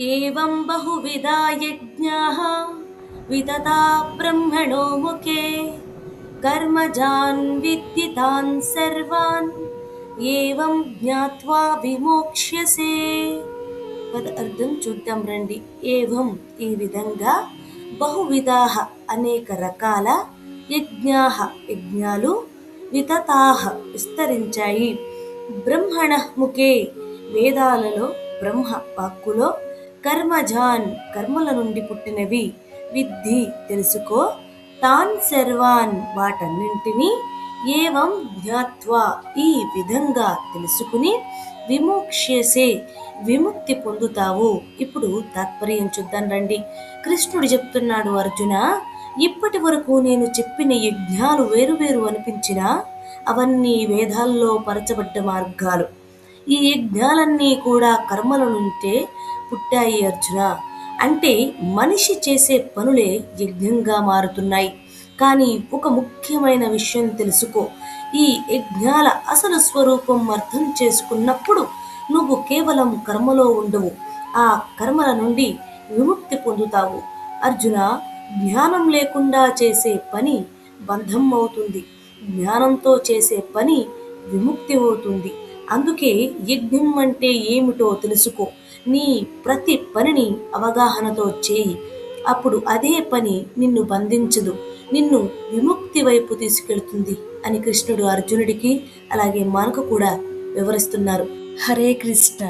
एवं बहुविधा यज्ञाः वितता ब्रह्मणो मुखे कर्मजान् विद्धितान् सर्वान् ఏవం జ్ఞాత్వా విమోక్ష్యసే. పద అర్థం చూద్దాం రండి. ఏవం ఈ విధంగా, బహువిధాః అనేక రకాల, యజ్ఞాః యజ్ఞాలు, వితతాః విస్తరించాయి, బ్రహ్మణః ముఖే వేదాలలో బ్రహ్మ వాక్కులో, కర్మజాన్ కర్మల నుండి పుట్టినవి, విద్ధి తెలుసుకో, తాన్ సర్వాన్ వాటన్నింటినీ, ఏవం జ్ఞాత్వా ఈ విధంగా తెలుసుకుని, విమోక్ష్యసే విముక్తి పొందుతావు. ఇప్పుడు తాత్పర్యం చూద్దాం రండి. కృష్ణుడు చెప్తున్నాడు, అర్జున, ఇప్పటి వరకు నేను చెప్పిన యజ్ఞాలు వేరువేరు అనిపించినా అవన్నీ వేదాల్లో పరచబడ్డ మార్గాలు. ఈ యజ్ఞాలన్నీ కూడా కర్మల నుండే పుట్టాయి అర్జున. అంటే మనిషి చేసే పనులే యజ్ఞంగా మారుతున్నాయి. కానీ ఒక ముఖ్యమైన విషయం తెలుసుకో. ఈ యజ్ఞాల అసలు స్వరూపం అర్థం చేసుకున్నప్పుడు నువ్వు కేవలం కర్మలో ఉండవు, ఆ కర్మల నుండి విముక్తి పొందుతావు. అర్జున, జ్ఞానం లేకుండా చేసే పని బంధం అవుతుంది, జ్ఞానంతో చేసే పని విముక్తి అవుతుంది. అందుకే యజ్ఞం అంటే ఏమిటో తెలుసుకో. నీ ప్రతి పనిని అవగాహనతో చేయి. అప్పుడు అదే పని నిన్ను బంధించదు, నిన్ను విముక్తి వైపు తీసుకెళ్తుంది అని కృష్ణుడు అర్జునుడికి అలాగే మనకు కూడా వివరిస్తున్నారు. హరే కృష్ణ.